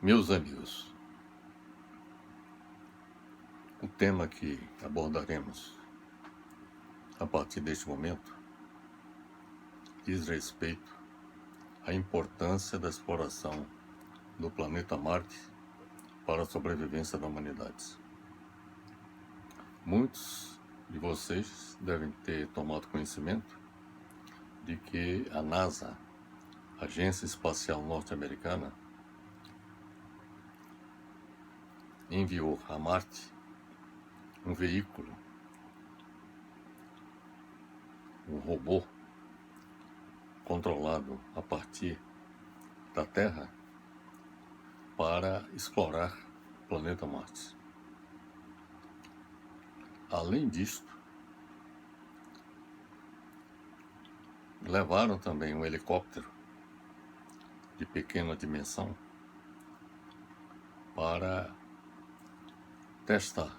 Meus amigos, o tema que abordaremos a partir deste momento diz respeito à importância da exploração do planeta Marte para a sobrevivência da humanidade. Muitos de vocês devem ter tomado conhecimento de que a NASA, Agência Espacial Norte-Americana, enviou a Marte um veículo, um robô controlado a partir da Terra para explorar o planeta Marte. Além disto, levaram também um helicóptero de pequena dimensão para testar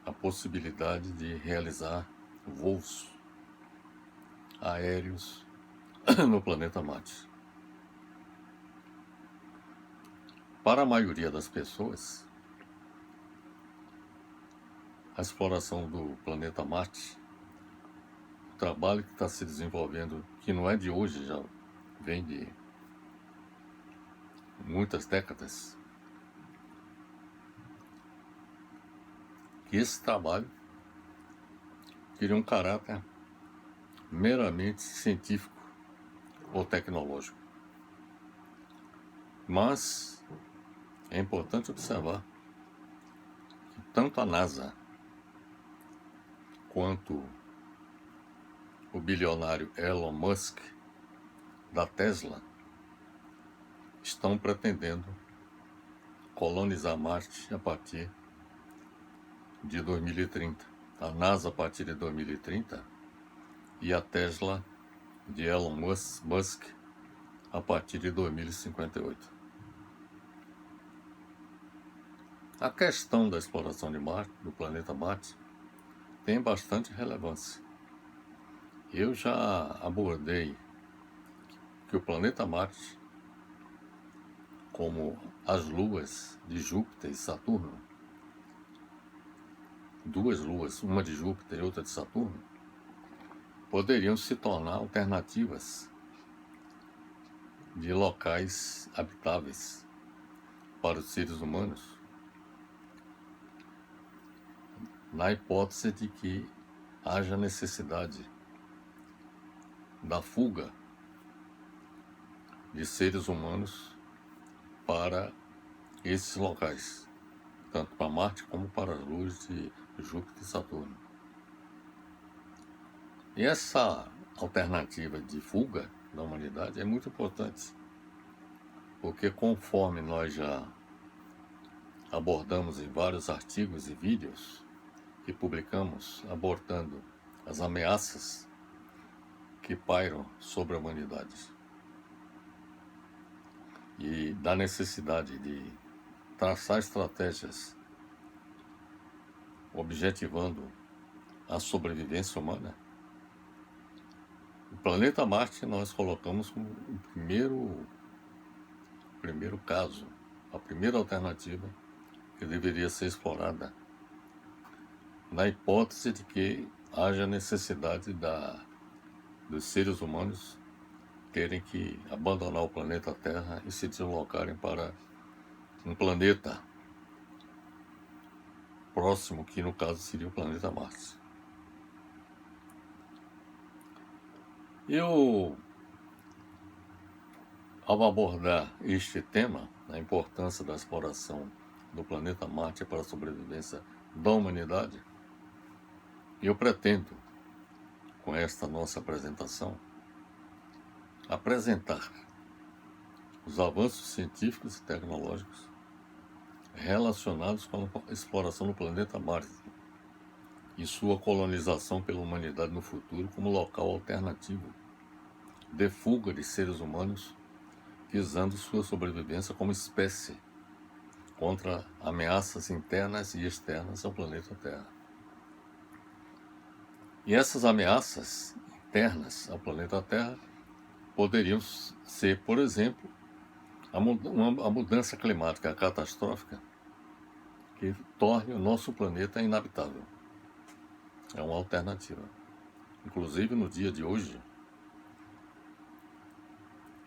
a possibilidade de realizar voos aéreos no planeta Marte. Para a maioria das pessoas, a exploração do planeta Marte, o trabalho que está se desenvolvendo, que não é de hoje, já vem de muitas décadas, que esse trabalho teria um caráter meramente científico ou tecnológico. Mas é importante observar que tanto a NASA quanto o bilionário Elon Musk da Tesla estão pretendendo colonizar Marte a partir de 2030. A NASA a partir de 2030 e a Tesla de Elon Musk a partir de 2058. A questão da exploração de Marte, do planeta Marte, tem bastante relevância. Eu já abordei que o planeta Marte, como as luas de Júpiter e Saturno, duas luas, uma de Júpiter e outra de Saturno, poderiam se tornar alternativas de locais habitáveis para os seres humanos, na hipótese de que haja necessidade da fuga de seres humanos para esses locais, tanto para Marte como para as luas de Júpiter e Saturno. E essa alternativa de fuga da humanidade é muito importante, porque conforme nós já abordamos em vários artigos e vídeos que publicamos abordando as ameaças que pairam sobre a humanidade e da necessidade de traçar estratégias objetivando a sobrevivência humana, o planeta Marte nós colocamos como o primeiro caso, a primeira alternativa que deveria ser explorada, na hipótese de que haja necessidade dos seres humanos terem que abandonar o planeta Terra e se deslocarem para um planeta próximo, que no caso seria o planeta Marte. Eu, ao abordar este tema, a importância da exploração do planeta Marte para a sobrevivência da humanidade, eu pretendo, com esta nossa apresentação, apresentar os avanços científicos e tecnológicos relacionados com a exploração do planeta Marte e sua colonização pela humanidade no futuro como local alternativo de fuga de seres humanos visando sua sobrevivência como espécie contra ameaças internas e externas ao planeta Terra. E essas ameaças internas ao planeta Terra poderiam ser, por exemplo, a mudança climática catastrófica que torne o nosso planeta inabitável. É uma alternativa. Inclusive, no dia de hoje,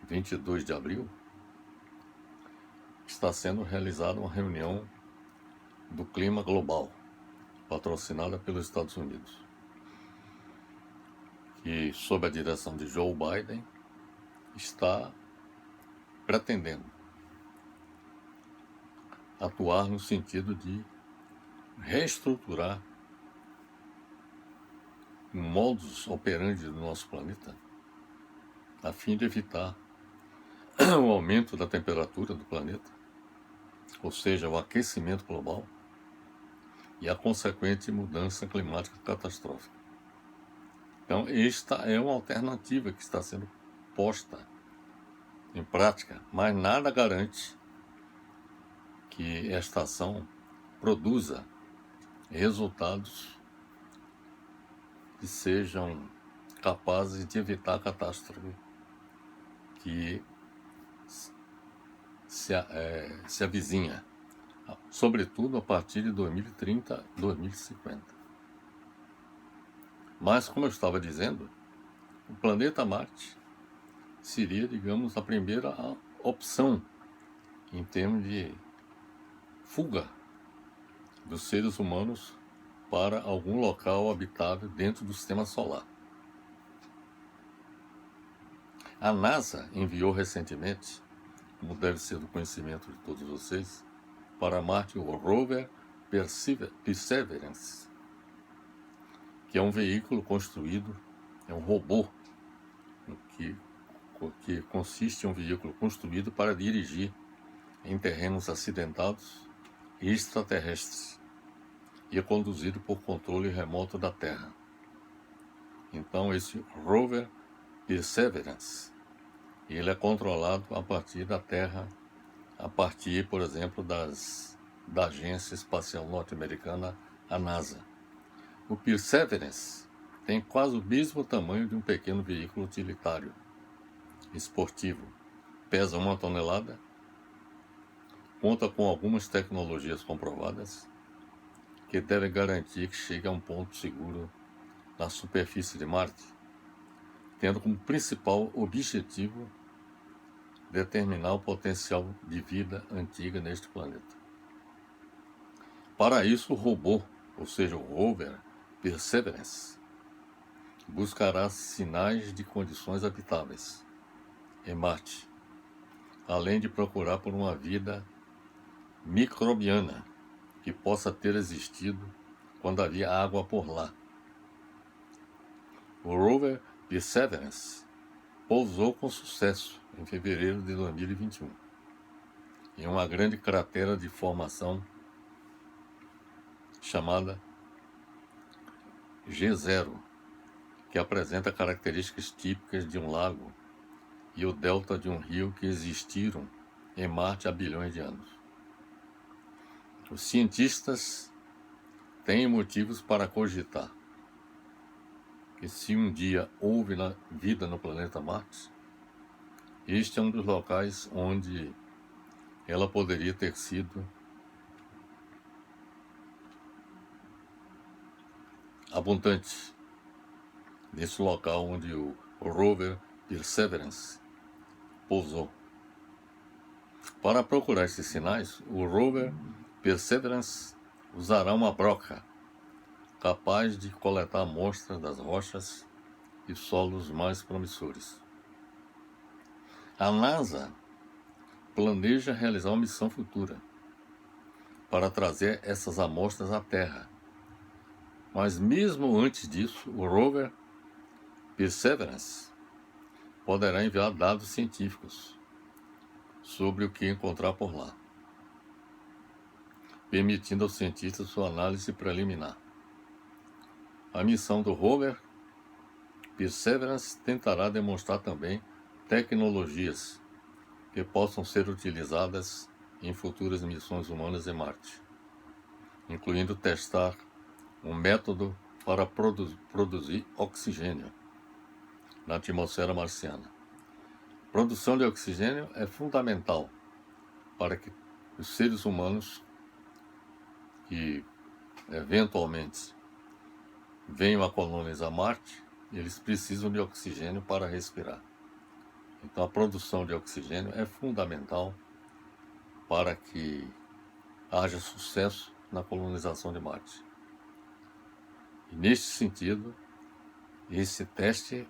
22 de abril, está sendo realizada uma reunião do clima global, patrocinada pelos Estados Unidos, que, sob a direção de Joe Biden, está pretendendo atuar no sentido de reestruturar o modus operandi do nosso planeta, a fim de evitar o aumento da temperatura do planeta, ou seja, o aquecimento global e a consequente mudança climática catastrófica. Então, esta é uma alternativa que está sendo posta em prática, mas nada garante que esta ação produza resultados que sejam capazes de evitar a catástrofe que se avizinha, sobretudo a partir de 2030, 2050. Mas, como eu estava dizendo, o planeta Marte seria, digamos, a primeira opção em termos de fuga dos seres humanos para algum local habitável dentro do sistema solar. A NASA enviou recentemente, como deve ser do conhecimento de todos vocês, para Marte o rover Perseverance, que é um veículo construído, é um robô que consiste em um veículo construído para dirigir em terrenos acidentados e extraterrestres e é conduzido por controle remoto da Terra. Então, esse rover Perseverance, ele é controlado a partir da Terra, a partir, por exemplo, da Agência Espacial Norte-Americana, a NASA. O Perseverance tem quase o mesmo tamanho de um pequeno veículo utilitário esportivo. Pesa 1 tonelada, conta com algumas tecnologias comprovadas que devem garantir que chegue a um ponto seguro na superfície de Marte, tendo como principal objetivo determinar o potencial de vida antiga neste planeta. Para isso, o robô, ou seja, o rover Perseverance, buscará sinais de condições habitáveis em Marte, além de procurar por uma vida microbiana que possa ter existido quando havia água por lá. O rover Perseverance pousou com sucesso em fevereiro de 2021 em uma grande cratera de formação chamada G0, que apresenta características típicas de um lago e o delta de um rio que existiram em Marte há bilhões de anos. Os cientistas têm motivos para cogitar que, se um dia houve vida no planeta Marte, este é um dos locais onde ela poderia ter sido abundante, nesse local onde o rover Perseverance pousou. Para procurar esses sinais, o rover Perseverance usará uma broca capaz de coletar amostras das rochas e solos mais promissores. A NASA planeja realizar uma missão futura para trazer essas amostras à Terra. Mas mesmo antes disso, o rover Perseverance poderá enviar dados científicos sobre o que encontrar por lá, permitindo aos cientistas sua análise preliminar. A missão do rover Perseverance tentará demonstrar também tecnologias que possam ser utilizadas em futuras missões humanas em Marte, incluindo testar um método para produzir oxigênio na atmosfera marciana, produção de oxigênio é fundamental para que os seres humanos que eventualmente venham a colonizar Marte, eles precisam de oxigênio para respirar. Então a produção de oxigênio é fundamental para que haja sucesso na colonização de Marte. E neste sentido, esse teste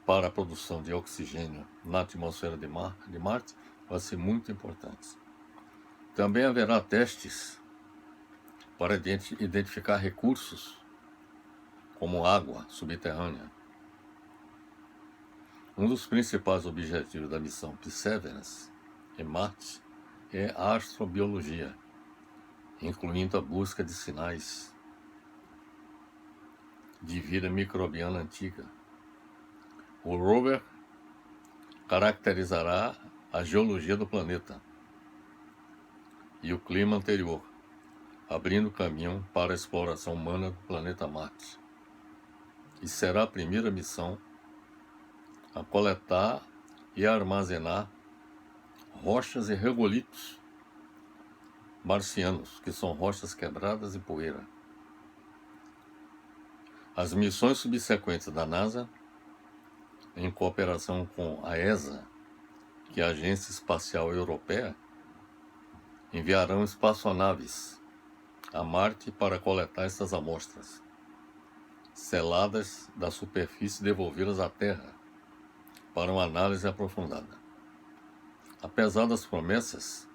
para a produção de oxigênio na atmosfera de Marte vai ser muito importante. Também haverá testes para identificar recursos como água subterrânea. Um dos principais objetivos da missão Perseverance em Marte é a astrobiologia, incluindo a busca de sinais de vida microbiana antiga. O rover caracterizará a geologia do planeta e o clima anterior, abrindo caminho para a exploração humana do planeta Marte. E será a primeira missão a coletar e armazenar rochas e regolitos marcianos, que são rochas quebradas e poeira. As missões subsequentes da NASA, em cooperação com a ESA, que é a Agência Espacial Europeia, enviarão espaçonaves a Marte para coletar essas amostras, seladas da superfície e devolvê-las à Terra para uma análise aprofundada. Apesar das promessas,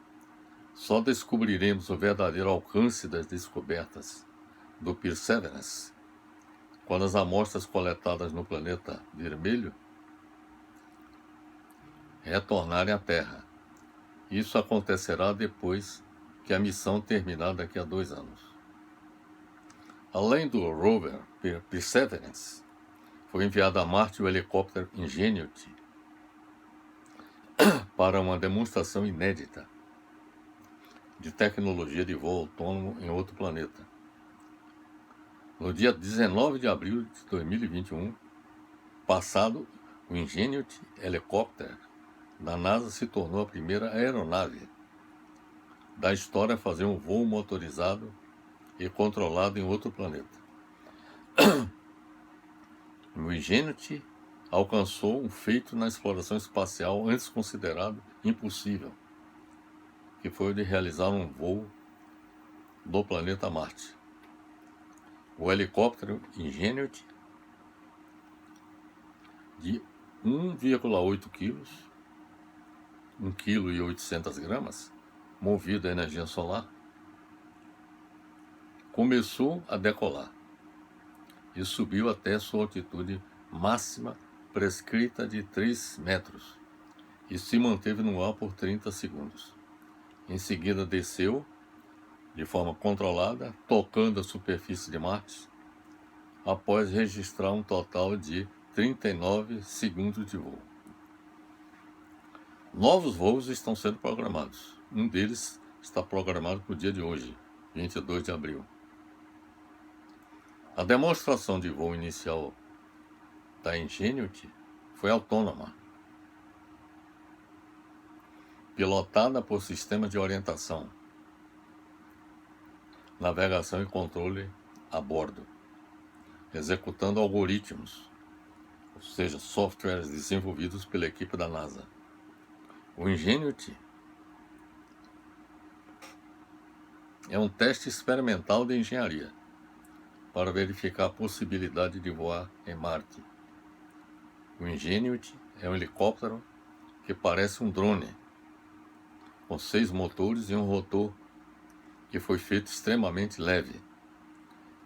só descobriremos o verdadeiro alcance das descobertas do Perseverance quando as amostras coletadas no planeta vermelho retornarem à Terra. Isso acontecerá depois que a missão terminar daqui a 2 anos. Além do rover Perseverance, foi enviado a Marte o helicóptero Ingenuity para uma demonstração inédita de tecnologia de voo autônomo em outro planeta. No dia 19 de abril de 2021, passado, o Ingenuity Helicopter da NASA se tornou a primeira aeronave da história a fazer um voo motorizado e controlado em outro planeta. O Ingenuity alcançou um feito na exploração espacial antes considerado impossível, que foi o de realizar um voo do planeta Marte. O helicóptero Ingenuity, de 1,8 kg, 1,8 kg, movido a energia solar, começou a decolar e subiu até sua altitude máxima prescrita de 3 metros e se manteve no ar por 30 segundos. Em seguida desceu de forma controlada, tocando a superfície de Marte, após registrar um total de 39 segundos de voo. Novos voos estão sendo programados. Um deles está programado para o dia de hoje, 22 de abril. A demonstração de voo inicial da Ingenuity foi autônoma, pilotada por sistema de orientação, navegação e controle a bordo, executando algoritmos, ou seja, softwares desenvolvidos pela equipe da NASA. O Ingenuity é um teste experimental de engenharia para verificar a possibilidade de voar em Marte. O Ingenuity é um helicóptero que parece um drone, com 6 motores e um rotor que foi feito extremamente leve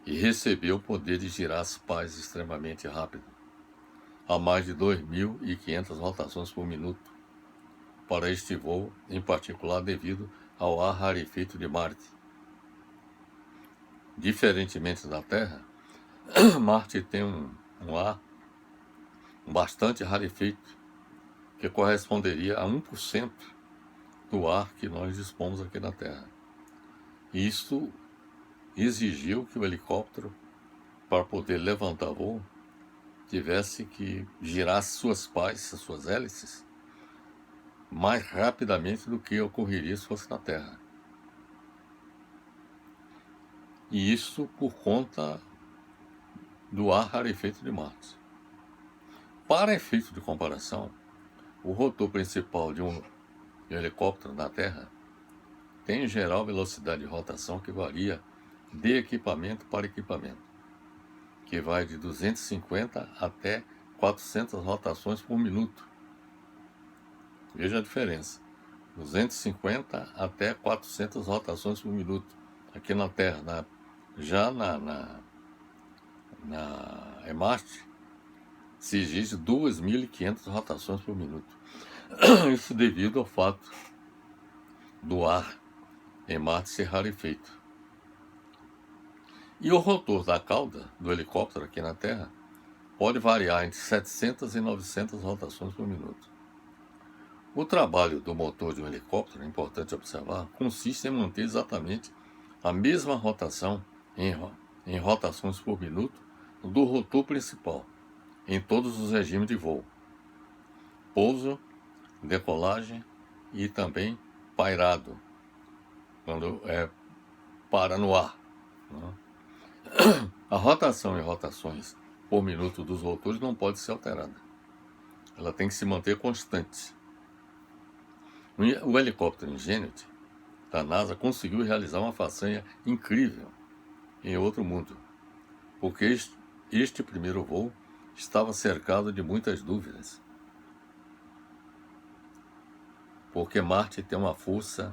e recebeu o poder de girar as pás extremamente rápido, a mais de 2.500 rotações por minuto, para este voo, em particular devido ao ar rarefeito de Marte. Diferentemente da Terra, Marte tem um ar bastante rarefeito, que corresponderia a 1% do ar que nós dispomos aqui na Terra. Isto exigiu que o helicóptero, para poder levantar voo, tivesse que girar suas pás, as suas hélices, mais rapidamente do que ocorreria se fosse na Terra. E isso por conta do ar rarefeito de Marte. Para efeito de comparação, o rotor principal de um helicóptero na Terra tem em geral velocidade de rotação que varia de equipamento para equipamento, que vai de 250 até 400 rotações por minuto. Veja a diferença. 250 até 400 rotações por minuto aqui na Terra. Já na Marte se exige 2.500 rotações por minuto. Isso devido ao fato do ar em Marte ser rarefeito. E o rotor da cauda do helicóptero aqui na Terra pode variar entre 700 e 900 rotações por minuto. O trabalho do motor de um helicóptero, é importante observar, consiste em manter exatamente a mesma rotação em rotações por minuto do rotor principal, em todos os regimes de voo: pouso, decolagem e também pairado, quando para no ar. A rotação em rotações por minuto dos rotores não pode ser alterada. Ela tem que se manter constante. O helicóptero Ingenuity da NASA conseguiu realizar uma façanha incrível em outro mundo, porque este primeiro voo estava cercado de muitas dúvidas. Porque Marte tem uma força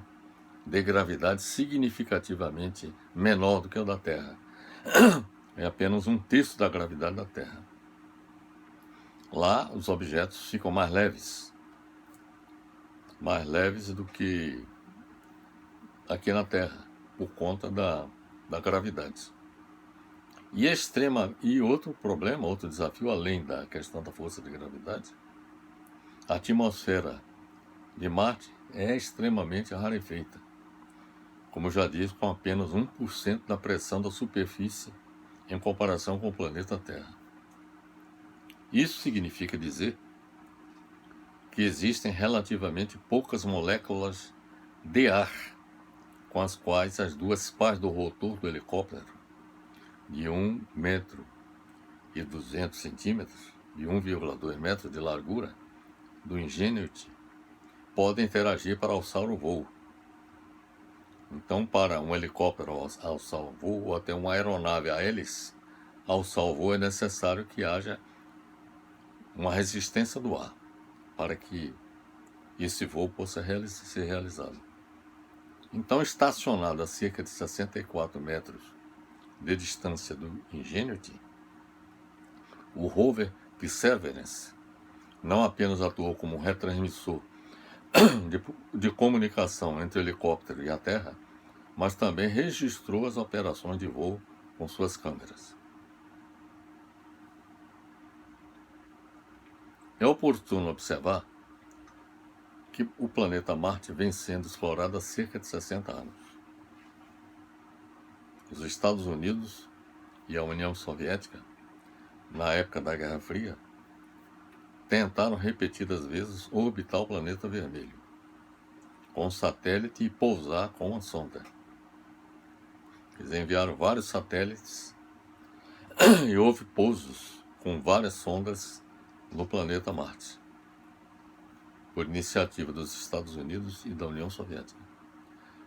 de gravidade significativamente menor do que a da Terra. É apenas 1/3 da gravidade da Terra. Lá, os objetos ficam mais leves do que aqui na Terra, por conta da gravidade. E outro problema, outro desafio, além da questão da força de gravidade, a atmosfera de Marte é extremamente rarefeita, como eu já disse, com apenas 1% da pressão da superfície em comparação com o planeta Terra. Isso significa dizer que existem relativamente poucas moléculas de ar com as quais as duas pás do rotor do helicóptero, de 1,2 metro, de 1,2 metros de largura, do Ingenuity, podem interagir para alçar o voo. Então, para um helicóptero alçar o voo, ou até uma aeronave a hélice alçar o voo, é necessário que haja uma resistência do ar para que esse voo possa ser realizado. Então, estacionado a cerca de 64 metros de distância do Ingenuity, o rover Perseverance não apenas atuou como um retransmissor de comunicação entre o helicóptero e a Terra, mas também registrou as operações de voo com suas câmeras. É oportuno observar que o planeta Marte vem sendo explorado há cerca de 60 anos. Os Estados Unidos e a União Soviética, na época da Guerra Fria, tentaram repetidas vezes orbitar o planeta vermelho com um satélite e pousar com uma sonda. Eles enviaram vários satélites e houve pousos com várias sondas no planeta Marte, por iniciativa dos Estados Unidos e da União Soviética.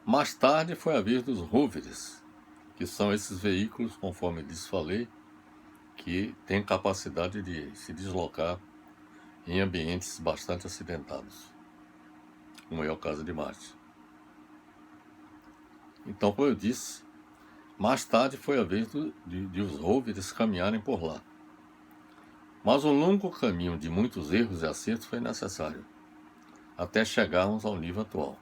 Mais tarde foi a vez dos rovers, que são esses veículos, conforme lhes falei, que têm capacidade de se deslocar em ambientes bastante acidentados, como é o caso de Marte. Então, como eu disse, mais tarde foi a vez de os rovers caminharem por lá. Mas um longo caminho de muitos erros e acertos foi necessário, até chegarmos ao nível atual.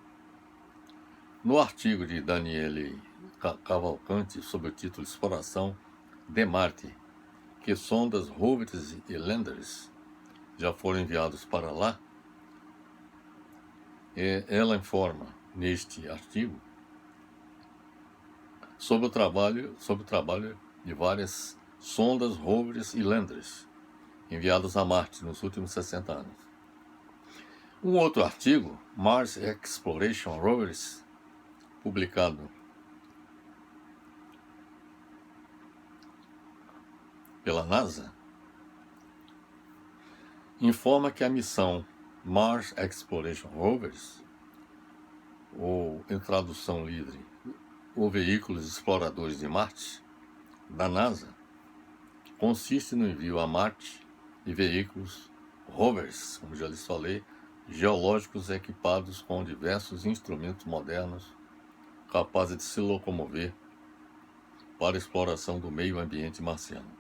No artigo de Daniele Cavalcanti, sob o título Exploração de Marte, que sondas, rovers e landers já foram enviados para lá, ela informa neste artigo sobre o trabalho de várias sondas, rovers e landers enviados a Marte nos últimos 60 anos. Um outro artigo, Mars Exploration Rovers, publicado pela NASA, informa que a missão Mars Exploration Rovers, ou em tradução livre, ou Veículos Exploradores de Marte, da NASA, consiste no envio a Marte de veículos rovers, como já lhes falei, geológicos equipados com diversos instrumentos modernos capazes de se locomover para a exploração do meio ambiente marciano.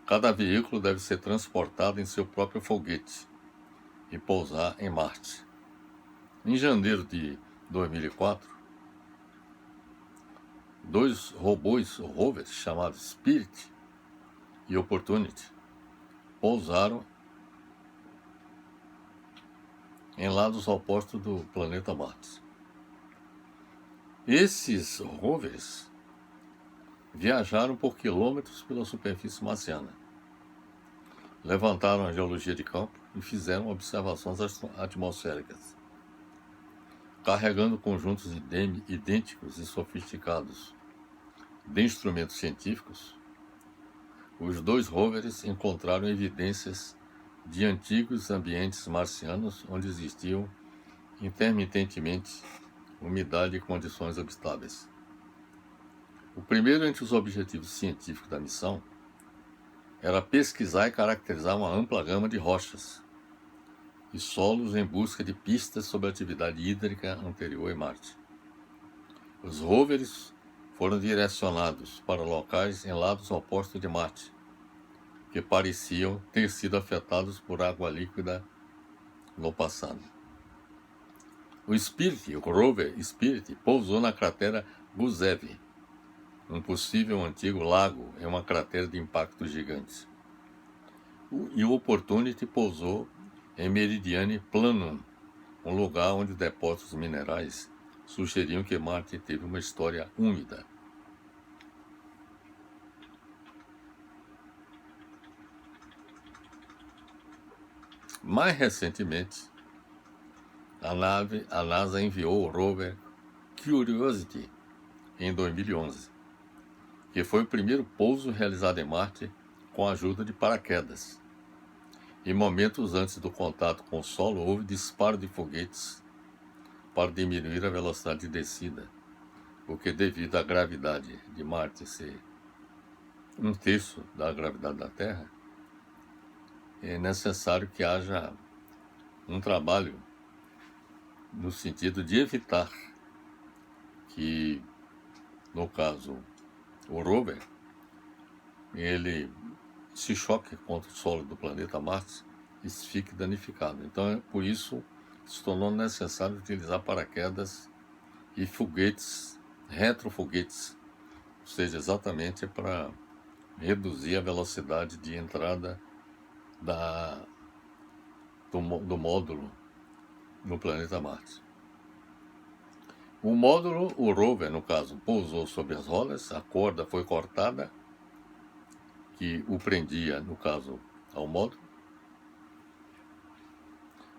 Cada veículo deve ser transportado em seu próprio foguete e pousar em Marte. Em janeiro de 2004, dois robôs rovers chamados Spirit e Opportunity pousaram em lados opostos do planeta Marte. Esses rovers viajaram por quilômetros pela superfície marciana, levantaram a geologia de campo e fizeram observações atmosféricas, carregando conjuntos idênticos e sofisticados de instrumentos científicos. Os dois rovers encontraram evidências de antigos ambientes marcianos onde existiam intermitentemente umidade e condições habitáveis. O primeiro entre os objetivos científicos da missão era pesquisar e caracterizar uma ampla gama de rochas e solos em busca de pistas sobre a atividade hídrica anterior em Marte. Os rovers foram direcionados para locais em lados opostos de Marte, que pareciam ter sido afetados por água líquida no passado. O rover Spirit, pousou na cratera Gusev, um possível antigo lago em uma cratera de impacto gigante. E o Opportunity pousou em Meridiane Planum, um lugar onde depósitos minerais sugeriam que Marte teve uma história úmida. Mais recentemente, a NASA enviou o rover Curiosity em 2011, que foi o primeiro pouso realizado em Marte com a ajuda de paraquedas. Em momentos antes do contato com o solo, houve disparo de foguetes para diminuir a velocidade de descida, porque devido à gravidade de Marte ser 1/3 da gravidade da Terra, é necessário que haja um trabalho no sentido de evitar que, no caso, o rover, ele se choque contra o solo do planeta Marte e fique danificado. Então, por isso, se tornou necessário utilizar paraquedas e foguetes, retrofoguetes, ou seja, exatamente para reduzir a velocidade de entrada do módulo no planeta Marte. O módulo, o rover, no caso, pousou sobre as rodas, a corda foi cortada, que o prendia, no caso, ao módulo,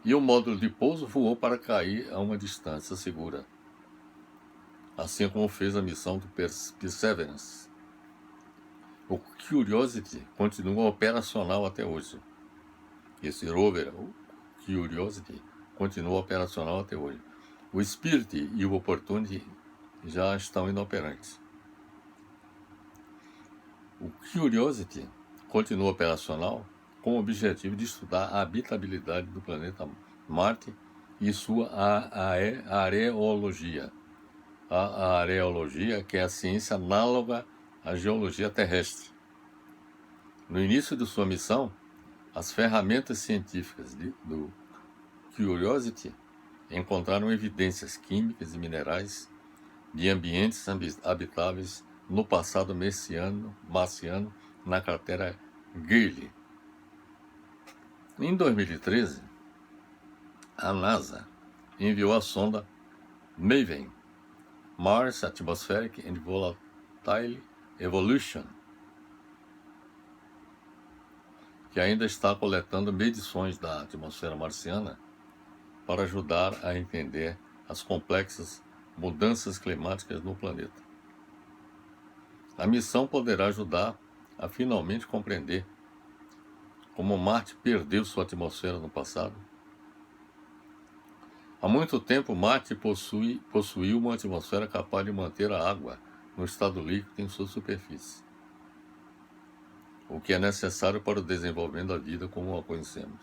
e o módulo de pouso voou para cair a uma distância segura, assim como fez a missão do Perseverance. O Curiosity continua operacional até hoje. Esse rover, o Curiosity, continua operacional até hoje. O Spirit e o Opportunity já estão inoperantes. O Curiosity continua operacional com o objetivo de estudar a habitabilidade do planeta Marte e sua areologia. A areologia, que é a ciência análoga à geologia terrestre. No início de sua missão, as ferramentas científicas do Curiosity encontraram evidências químicas e minerais de ambientes habitáveis no passado marciano na cratera Greely. Em 2013, a NASA enviou a sonda MAVEN, Mars Atmospheric and Volatile Evolution, que ainda está coletando medições da atmosfera marciana para ajudar a entender as complexas mudanças climáticas no planeta. A missão poderá ajudar a finalmente compreender como Marte perdeu sua atmosfera no passado. Há muito tempo, Marte possuiu uma atmosfera capaz de manter a água no estado líquido em sua superfície, o que é necessário para o desenvolvimento da vida como a conhecemos.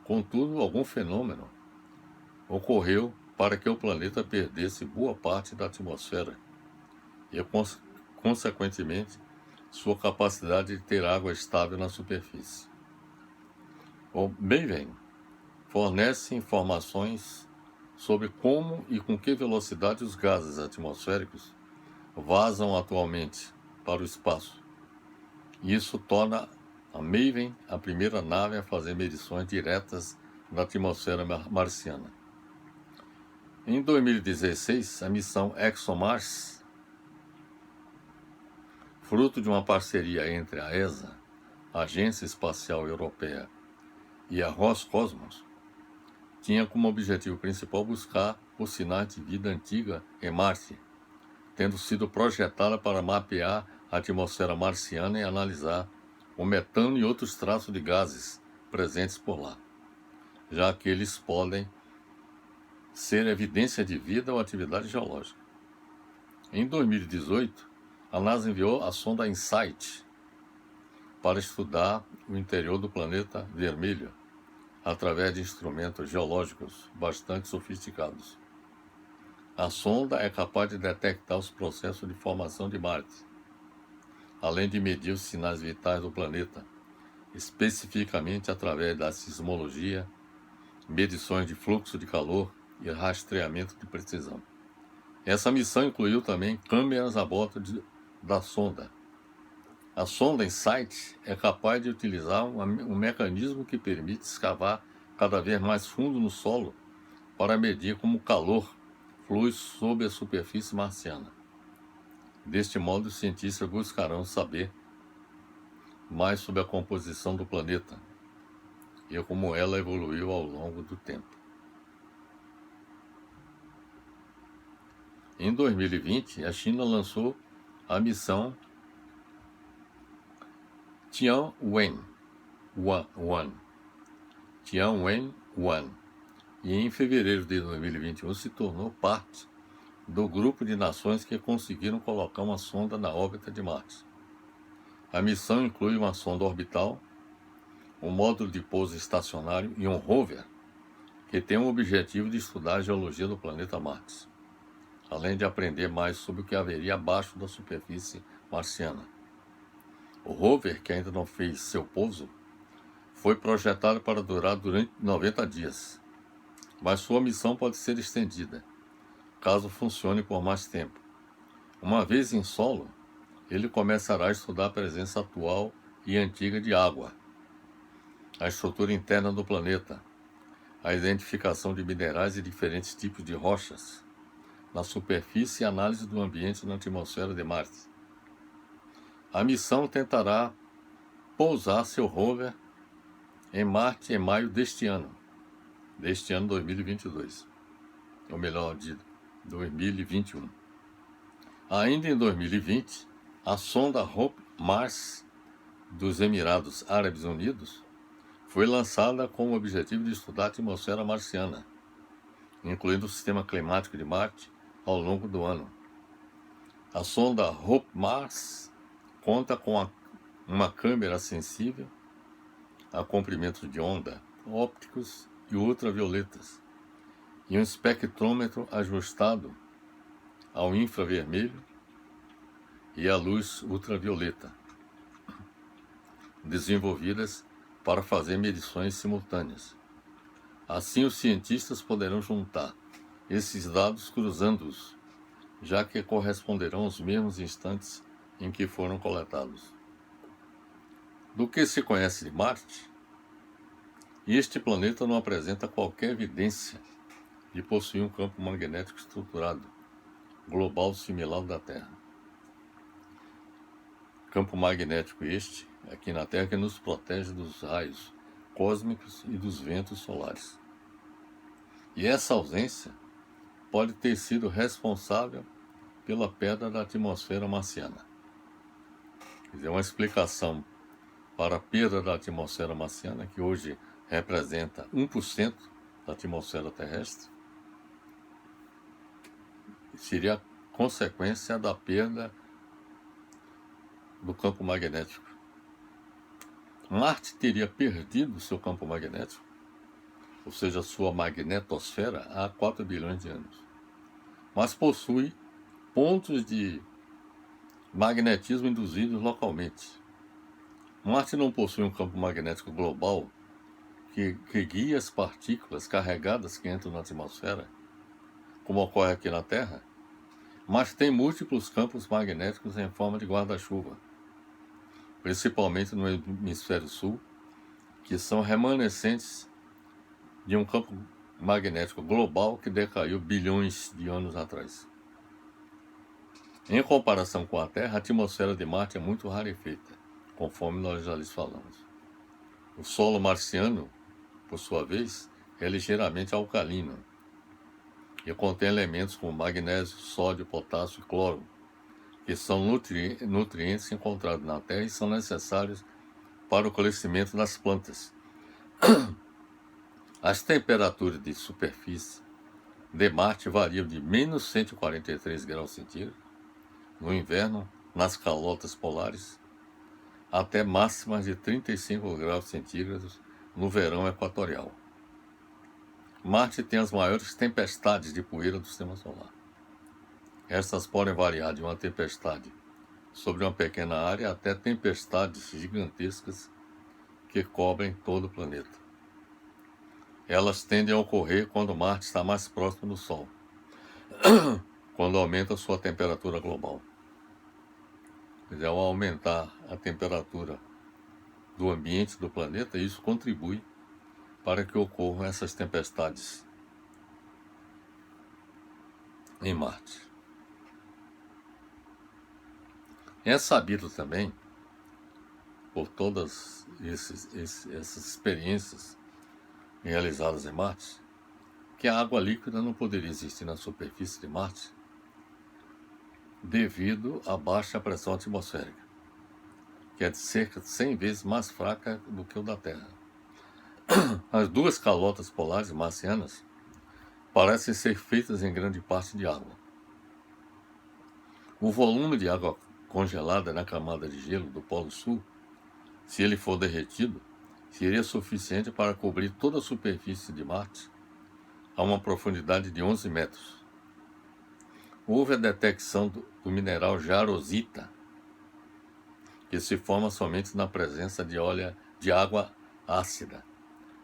Contudo, algum fenômeno ocorreu para que o planeta perdesse boa parte da atmosfera e, consequentemente, sua capacidade de ter água estável na superfície. O Maven fornece informações sobre como e com que velocidade os gases atmosféricos vazam atualmente para o espaço. Isso torna a Maven a primeira nave a fazer medições diretas da atmosfera marciana. Em 2016, a missão ExoMars, fruto de uma parceria entre a ESA, a Agência Espacial Europeia, e a Roscosmos, tinha como objetivo principal buscar os sinais de vida antiga em Marte, tendo sido projetada para mapear a atmosfera marciana e analisar o metano e outros traços de gases presentes por lá, já que eles podem ser evidência de vida ou atividade geológica. Em 2018, a NASA enviou a sonda InSight para estudar o interior do planeta vermelho através de instrumentos geológicos bastante sofisticados. A sonda é capaz de detectar os processos de formação de Marte, além de medir os sinais vitais do planeta, especificamente através da sismologia, medições de fluxo de calor e rastreamento de precisão. Essa missão incluiu também câmeras a bordo da sonda. A sonda InSight é capaz de utilizar um mecanismo que permite escavar cada vez mais fundo no solo para medir como o calor flui sob a superfície marciana. Deste modo, os cientistas buscarão saber mais sobre a composição do planeta e como ela evoluiu ao longo do tempo. Em 2020, a China lançou a missão Tianwen-1 e em fevereiro de 2021 se tornou parte do grupo de nações que conseguiram colocar uma sonda na órbita de Marte. A missão inclui uma sonda orbital, um módulo de pouso estacionário e um rover, que tem o objetivo de estudar a geologia do planeta Marte, além de aprender mais sobre o que haveria abaixo da superfície marciana. O rover, que ainda não fez seu pouso, foi projetado para durar durante 90 dias, mas sua missão pode ser estendida, caso funcione por mais tempo. Uma vez em solo, ele começará a estudar a presença atual e antiga de água, a estrutura interna do planeta, a identificação de minerais e diferentes tipos de rochas na superfície e análise do ambiente na atmosfera de Marte. A missão tentará pousar seu rover em Marte em maio deste ano 2022, ou melhor, de 2021. Ainda em 2020, a sonda Hope Mars dos Emirados Árabes Unidos foi lançada com o objetivo de estudar a atmosfera marciana, incluindo o sistema climático de Marte, ao longo do ano. A sonda Hope Mars conta com uma câmera sensível a comprimentos de onda, ópticos e ultravioletas, e um espectrômetro ajustado ao infravermelho e à luz ultravioleta, desenvolvidas para fazer medições simultâneas. Assim, os cientistas poderão juntar esses dados cruzando-os, já que corresponderão aos mesmos instantes em que foram coletados. Do que se conhece de Marte, este planeta não apresenta qualquer evidência de possuir um campo magnético estruturado, global similar ao da Terra. Campo magnético este aqui na Terra, que nos protege dos raios cósmicos e dos ventos solares. E essa ausência pode ter sido responsável pela perda da atmosfera marciana. Quer dizer, uma explicação para a perda da atmosfera marciana, que hoje representa 1% da atmosfera terrestre, seria a consequência da perda do campo magnético. Marte teria perdido seu campo magnético, ou seja, sua magnetosfera, há 4 bilhões de anos. Mas possui pontos de magnetismo induzidos localmente. Marte não possui um campo magnético global que guia as partículas carregadas que entram na atmosfera, como ocorre aqui na Terra, mas tem múltiplos campos magnéticos em forma de guarda-chuva, principalmente no hemisfério sul, que são remanescentes de um campo magnético global que decaiu bilhões de anos atrás. Em comparação com a Terra, a atmosfera de Marte é muito rarefeita, conforme nós já lhes falamos. O solo marciano, por sua vez, é ligeiramente alcalino e contém elementos como magnésio, sódio, potássio e cloro, que são nutrientes encontrados na Terra e são necessários para o crescimento das plantas. As temperaturas de superfície de Marte variam de menos 143 graus centígrados no inverno, nas calotas polares, até máximas de 35 graus centígrados no verão equatorial. Marte tem as maiores tempestades de poeira do sistema solar. Estas podem variar de uma tempestade sobre uma pequena área até tempestades gigantescas que cobrem todo o planeta. Elas tendem a ocorrer quando Marte está mais próximo do Sol, quando aumenta sua temperatura global. Quer dizer, ao aumentar a temperatura do ambiente do planeta, isso contribui para que ocorram essas tempestades em Marte. É sabido também, por todas essas experiências realizadas em Marte, que a água líquida não poderia existir na superfície de Marte devido à baixa pressão atmosférica, que é de cerca de 100 vezes mais fraca do que o da Terra. As duas calotas polares marcianas parecem ser feitas em grande parte de água. O volume de água congelada na camada de gelo do Polo Sul, se ele for derretido, seria suficiente para cobrir toda a superfície de Marte a uma profundidade de 11 metros. Houve a detecção do mineral jarosita, que se forma somente na presença de água ácida,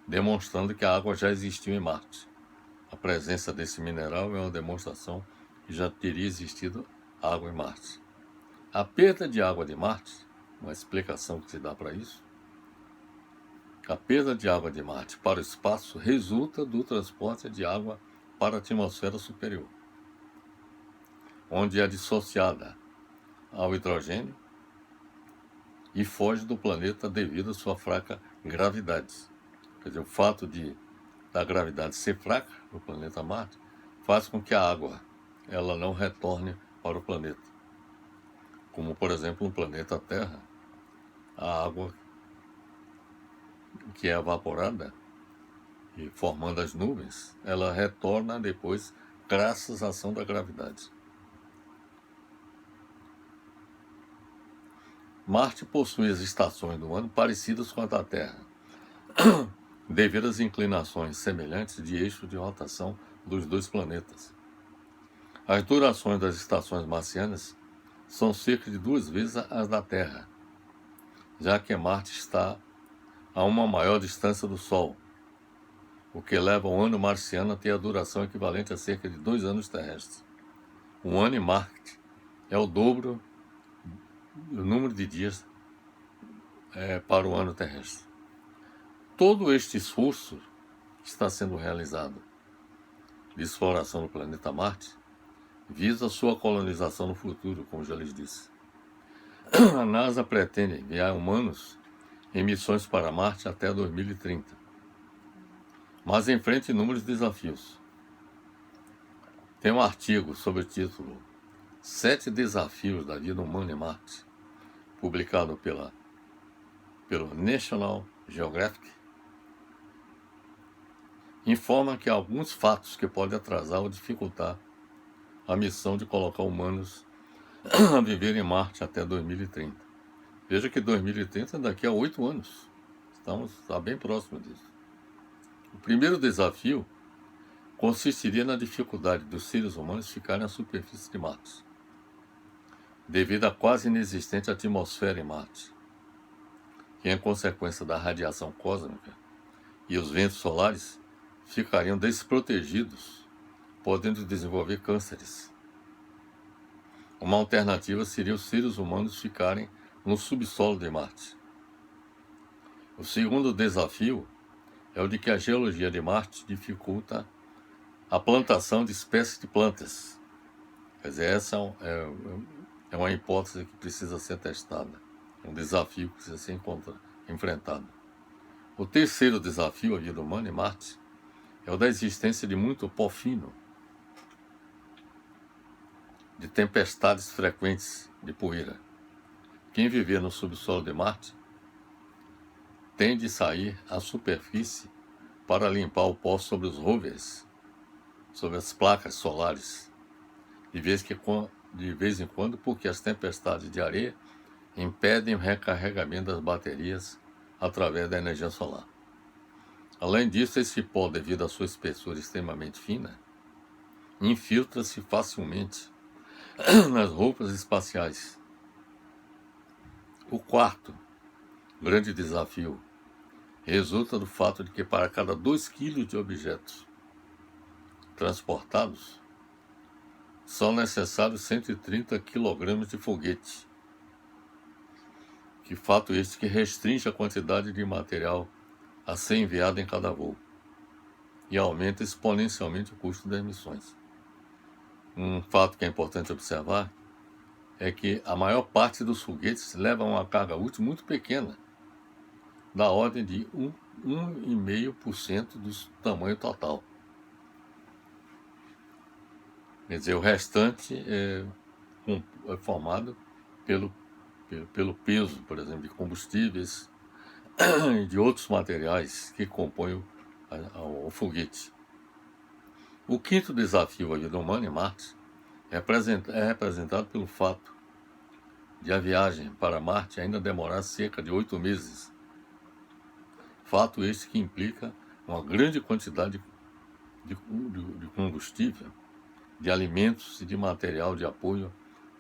demonstrando que a água já existiu em Marte. A presença desse mineral é uma demonstração que já teria existido água em Marte. A perda de água de Marte, uma explicação que se dá para isso, a perda de água de Marte para o espaço resulta do transporte de água para a atmosfera superior, onde é dissociada ao hidrogênio e foge do planeta devido à sua fraca gravidade. Quer dizer, o fato da gravidade ser fraca no planeta Marte faz com que a água ela não retorne para o planeta. Como, por exemplo, no planeta Terra, a água que é evaporada e formando as nuvens, ela retorna depois graças à ação da gravidade. Marte possui as estações do ano parecidas com a da Terra, devido às inclinações semelhantes de eixo de rotação dos dois planetas. As durações das estações marcianas são cerca de 2 vezes as da Terra, já que Marte está a uma maior distância do Sol, o que leva um ano marciano a ter a duração equivalente a cerca de 2 anos terrestres. Um ano em Marte é o dobro do número de dias para o ano terrestre. Todo este esforço que está sendo realizado de exploração do planeta Marte visa a sua colonização no futuro, como já lhes disse. A NASA pretende enviar humanos em missões para Marte até 2030, mas enfrenta inúmeros desafios. Tem um artigo sob o título 7 Desafios da Vida Humana em Marte, publicado pelo National Geographic, informa que há alguns fatos que podem atrasar ou dificultar a missão de colocar humanos a viver em Marte até 2030. Veja que 2030 é daqui a 8 anos. Estamos bem próximo disso. O primeiro desafio consistiria na dificuldade dos seres humanos ficarem à superfície de Marte, devido à quase inexistente atmosfera em Marte, que em consequência da radiação cósmica e os ventos solares ficariam desprotegidos, podendo desenvolver cânceres. Uma alternativa seria os seres humanos ficarem no subsolo de Marte. O segundo desafio é o de que a geologia de Marte dificulta a plantação de espécies de plantas. Quer dizer, essa é uma hipótese que precisa ser testada, um desafio que precisa ser enfrentado. O terceiro desafio à vida humana em Marte é o da existência de muito pó fino, de tempestades frequentes de poeira. Quem viver no subsolo de Marte tende a sair à superfície para limpar o pó sobre os rovers, sobre as placas solares, de vez em quando, porque as tempestades de areia impedem o recarregamento das baterias através da energia solar. Além disso, esse pó, devido à sua espessura extremamente fina, infiltra-se facilmente nas roupas espaciais. O quarto grande desafio resulta do fato de que para cada 2 quilos de objetos transportados, são necessários 130 quilogramas de foguete, que fato este que restringe a quantidade de material a ser enviado em cada voo e aumenta exponencialmente o custo das missões. Um fato que é importante observar é que a maior parte dos foguetes leva uma carga útil muito pequena, da ordem de 1,5% do tamanho total. Quer dizer, o restante é formado pelo peso, por exemplo, de combustíveis e de outros materiais que compõem o foguete. O quinto desafio à vida humana em Marte é representado pelo fato de a viagem para Marte ainda demorar cerca de 8 meses. Fato este que implica uma grande quantidade de combustível, de alimentos e de material de apoio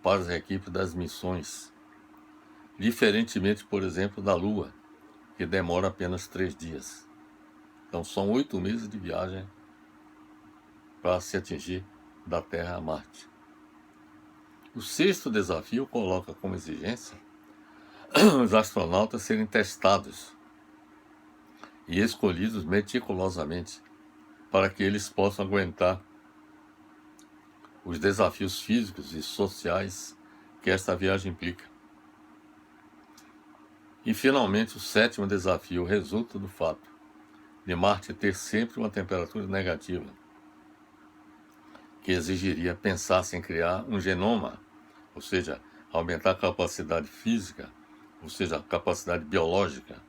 para as equipes das missões, diferentemente, por exemplo, da Lua, que demora apenas 3 dias. Então são 8 meses de viagem para se atingir da Terra a Marte. O sexto desafio coloca como exigência os astronautas serem testados e escolhidos meticulosamente para que eles possam aguentar os desafios físicos e sociais que esta viagem implica. E, finalmente, o sétimo desafio resulta do fato de Marte ter sempre uma temperatura negativa, que exigiria pensar-se em criar um genoma, ou seja, aumentar a capacidade física, ou seja, a capacidade biológica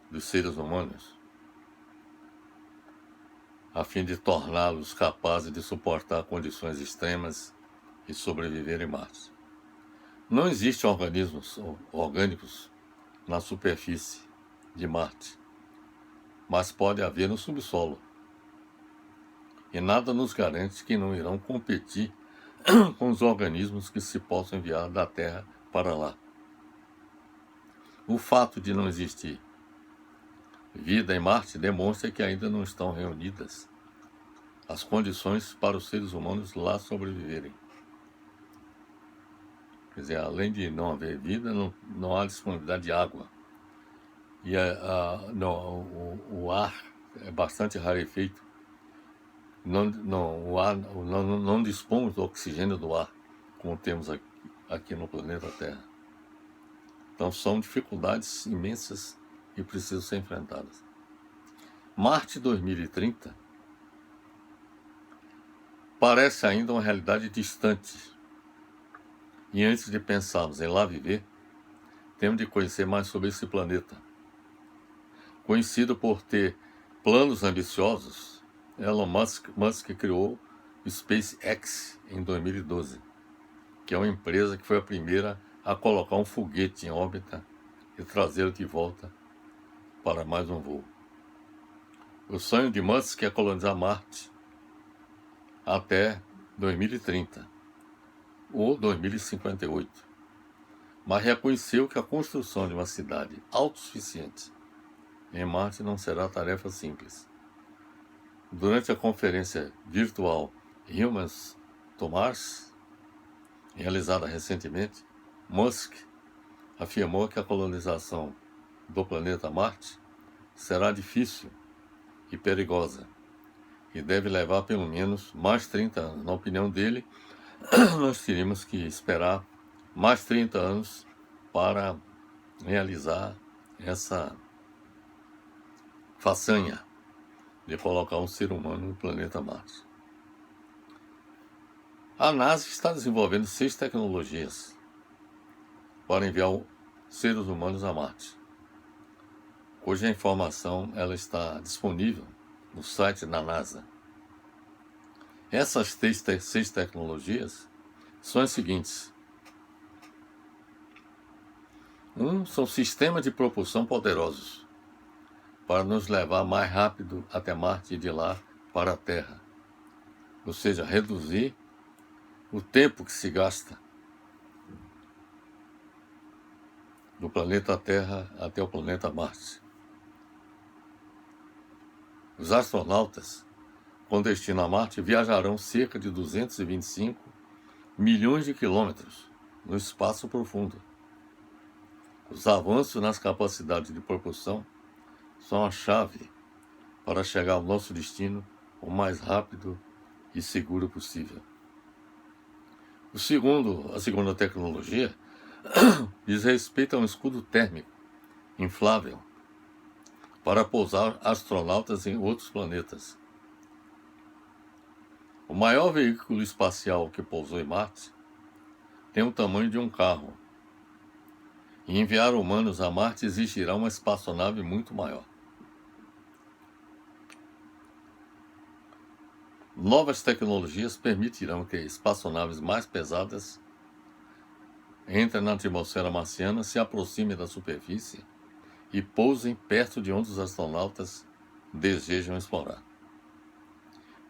dos seres humanos, a fim de torná-los capazes de suportar condições extremas e sobreviver em Marte. Não existem organismos orgânicos na superfície de Marte, mas pode haver no subsolo. E nada nos garante que não irão competir com os organismos que se possam enviar da Terra para lá. O fato de não existir vida em Marte demonstra que ainda não estão reunidas as condições para os seres humanos lá sobreviverem. Quer dizer, além de não haver vida, não há disponibilidade de água. E o ar é bastante rarefeito. O ar, não dispomos do oxigênio do ar, como temos aqui no planeta Terra. Então são dificuldades imensas que precisam ser enfrentadas. Marte 2030 parece ainda uma realidade distante. E antes de pensarmos em lá viver, temos de conhecer mais sobre esse planeta. Conhecido por ter planos ambiciosos, Elon Musk criou o SpaceX em 2012, que é uma empresa que foi a primeira a colocar um foguete em órbita e trazê-lo de volta para mais um voo. O sonho de Musk é colonizar Marte até 2030 ou 2058, mas reconheceu que a construção de uma cidade autossuficiente em Marte não será tarefa simples. Durante a conferência virtual Humans to Mars, realizada recentemente, Musk afirmou que a colonização do planeta Marte será difícil e perigosa e deve levar pelo menos mais 30 anos. Na opinião dele, nós teríamos que esperar mais 30 anos para realizar essa façanha de colocar um ser humano no planeta Marte. A NASA está desenvolvendo 6 tecnologias para enviar seres humanos a Marte, cuja informação ela está disponível no site da NASA. Essas 6 tecnologias são as seguintes. São sistemas de propulsão poderosos para nos levar mais rápido até Marte e de lá para a Terra, ou seja, reduzir o tempo que se gasta do planeta Terra até o planeta Marte. Os astronautas com destino a Marte viajarão cerca de 225 milhões de quilômetros no espaço profundo. Os avanços nas capacidades de propulsão são a chave para chegar ao nosso destino o mais rápido e seguro possível. A segunda tecnologia diz respeito a um escudo térmico inflável para pousar astronautas em outros planetas. O maior veículo espacial que pousou em Marte tem o tamanho de um carro. E enviar humanos a Marte exigirá uma espaçonave muito maior. Novas tecnologias permitirão que espaçonaves mais pesadas entrem na atmosfera marciana, se aproximem da superfície e pousem perto de onde os astronautas desejam explorar.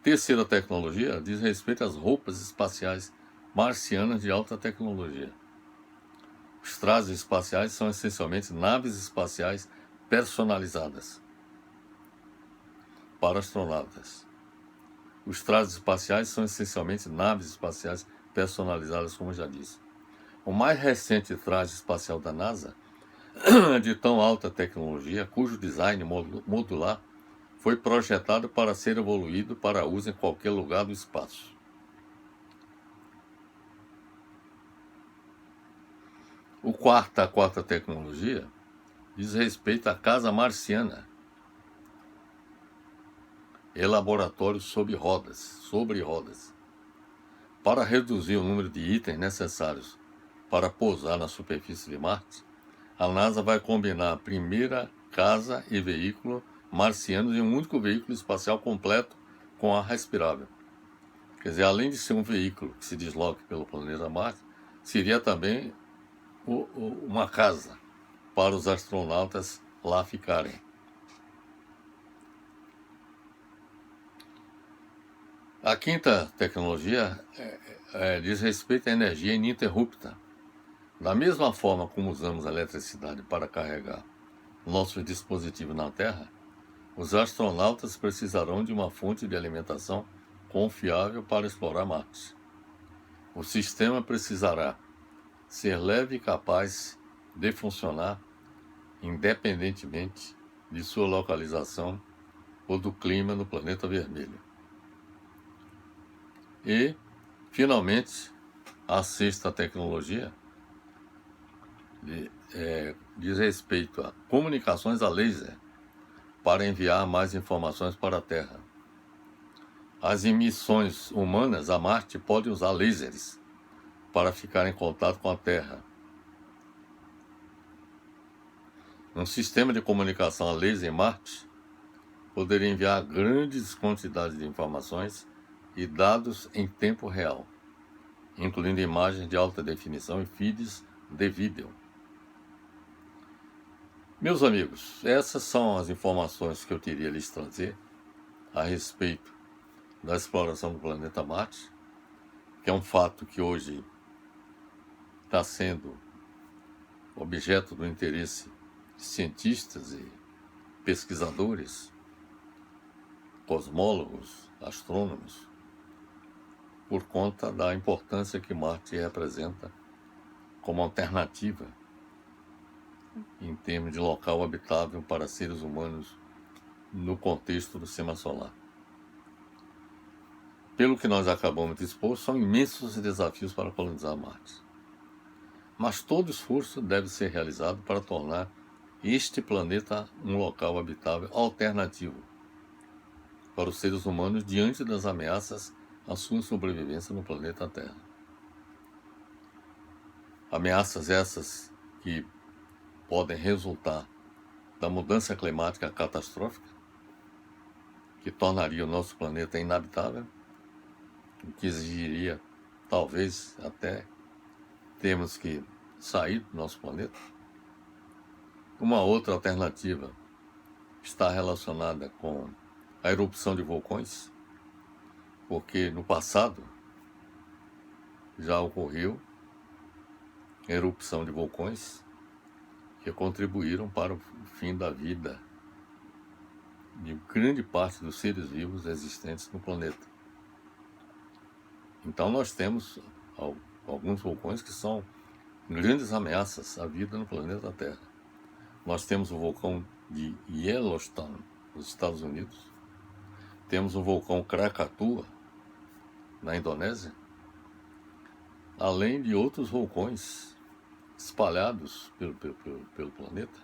Terceira tecnologia diz respeito às roupas espaciais marcianas de alta tecnologia. Os trajes espaciais são essencialmente naves espaciais personalizadas para astronautas. Os trajes espaciais são essencialmente naves espaciais personalizadas, como eu já disse. O mais recente traje espacial da NASA é de tão alta tecnologia, cujo design modular foi projetado para ser evoluído para uso em qualquer lugar do espaço. A quarta tecnologia diz respeito à casa marciana e laboratório sobre rodas. Para reduzir o número de itens necessários para pousar na superfície de Marte, a NASA vai combinar a primeira casa e veículo marcianos em um único veículo espacial completo com ar respirável. Quer dizer, além de ser um veículo que se desloque pelo planeta Marte, seria também uma casa para os astronautas lá ficarem. A quinta tecnologia diz respeito à energia ininterrupta. Da mesma forma como usamos a eletricidade para carregar nossos dispositivos na Terra, os astronautas precisarão de uma fonte de alimentação confiável para explorar Marte. O sistema precisará ser leve e capaz de funcionar independentemente de sua localização ou do clima no planeta vermelho. E, finalmente, a sexta tecnologia diz respeito a comunicações a laser para enviar mais informações para a Terra. As missões humanas a Marte podem usar lasers para ficar em contato com a Terra. Um sistema de comunicação a laser em Marte poderia enviar grandes quantidades de informações e dados em tempo real, incluindo imagens de alta definição e feeds de vídeo. Meus amigos, essas são as informações que eu queria lhes trazer a respeito da exploração do planeta Marte, que é um fato que hoje está sendo objeto do interesse de cientistas e pesquisadores, cosmólogos, astrônomos, por conta da importância que Marte representa como alternativa em termos de local habitável para seres humanos no contexto do sistema solar. Pelo que nós acabamos de expor, são imensos desafios para colonizar Marte. Mas todo esforço deve ser realizado para tornar este planeta um local habitável alternativo para os seres humanos diante das ameaças à sua sobrevivência no planeta Terra. Ameaças essas que podem resultar da mudança climática catastrófica, que tornaria o nosso planeta inabitável, o que exigiria, talvez, até termos que sair do nosso planeta. Uma outra alternativa está relacionada com a erupção de vulcões, porque no passado já ocorreu erupção de vulcões que contribuíram para o fim da vida de grande parte dos seres vivos existentes no planeta. Então nós temos alguns vulcões que são grandes ameaças à vida no planeta Terra. Nós temos o vulcão de Yellowstone, nos Estados Unidos. Temos o vulcão Krakatoa, na Indonésia. Além de outros vulcões espalhados pelo planeta,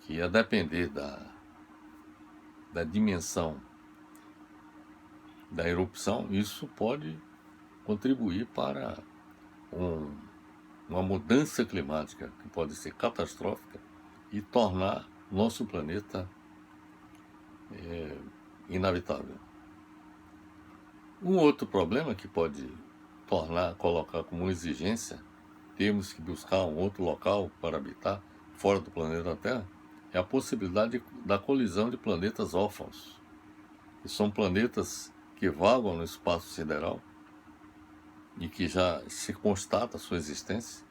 que a depender da dimensão da erupção, isso pode contribuir para uma mudança climática que pode ser catastrófica e tornar nosso planeta inabitável. Um outro problema que pode colocar como exigência termos que buscar um outro local para habitar fora do planeta Terra é a possibilidade da colisão de planetas órfãos, que são planetas que vagam no espaço sideral e que já se constata sua existência,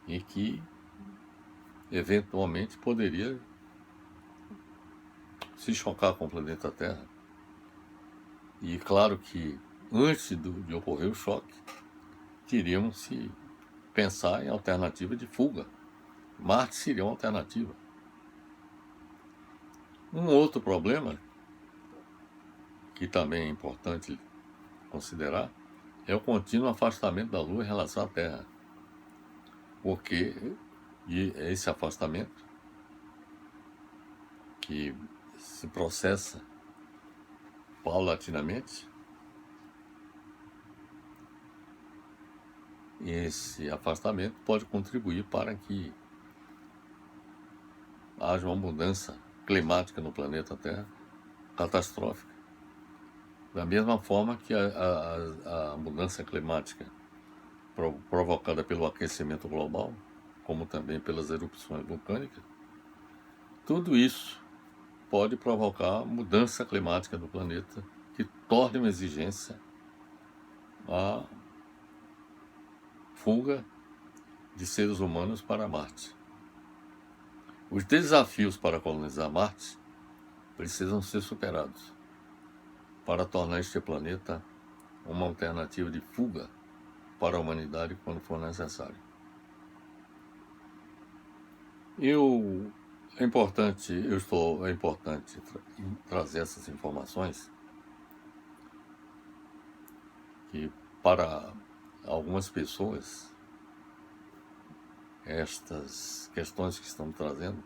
e que eventualmente poderia se chocar com o planeta Terra. E claro que antes de ocorrer o choque, teríamos que pensar em alternativa de fuga. Marte seria uma alternativa. Um outro problema que também é importante considerar é o contínuo afastamento da Lua em relação à Terra. Porque esse afastamento, que se processa paulatinamente, esse afastamento pode contribuir para que haja uma mudança climática no planeta Terra catastrófica. Da mesma forma que a mudança climática provocada pelo aquecimento global, como também pelas erupções vulcânicas, tudo isso pode provocar mudança climática do planeta que torne uma exigência a fuga de seres humanos para Marte. Os desafios para colonizar Marte precisam ser superados para tornar este planeta uma alternativa de fuga para a humanidade quando for necessário. É importante trazer essas informações que para algumas pessoas, estas questões que estamos trazendo,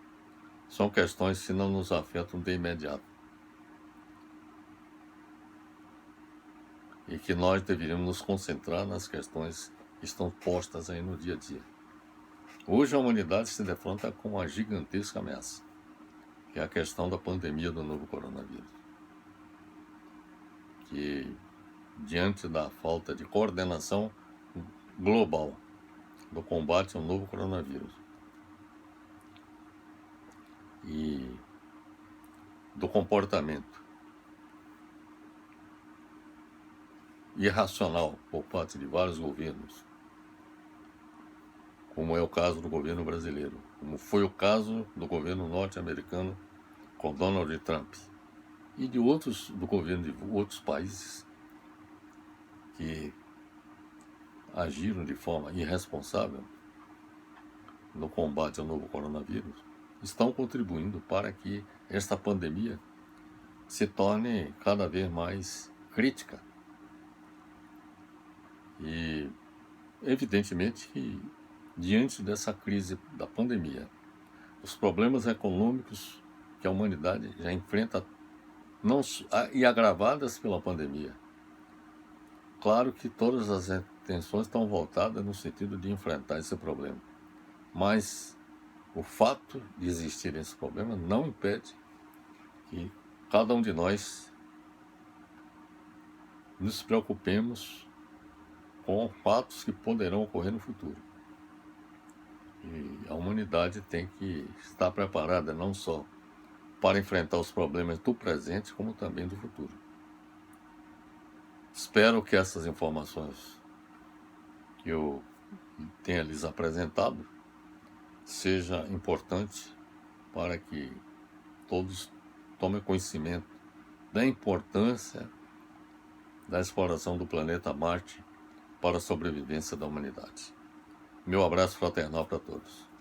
são questões que não nos afetam de imediato. E que nós deveríamos nos concentrar nas questões que estão postas aí no dia a dia. Hoje a humanidade se defronta com uma gigantesca ameaça, que é a questão da pandemia do novo coronavírus. Que, diante da falta de coordenação global do combate ao novo coronavírus e do comportamento irracional por parte de vários governos, como é o caso do governo brasileiro, como foi o caso do governo norte-americano com Donald Trump, e de outros, do governo de outros países que agiram de forma irresponsável no combate ao novo coronavírus, estão contribuindo para que esta pandemia se torne cada vez mais crítica. E, evidentemente, que diante dessa crise da pandemia, os problemas econômicos que a humanidade já enfrenta não, e agravadas pela pandemia, claro que todas as atenções estão voltadas no sentido de enfrentar esse problema, mas o fato de existir esse problema não impede que cada um de nós nos preocupemos com fatos que poderão ocorrer no futuro. E a humanidade tem que estar preparada não só para enfrentar os problemas do presente, como também do futuro. Espero que essas informações que eu tenha lhes apresentado seja importante para que todos tomem conhecimento da importância da exploração do planeta Marte para a sobrevivência da humanidade. Meu abraço fraternal para todos.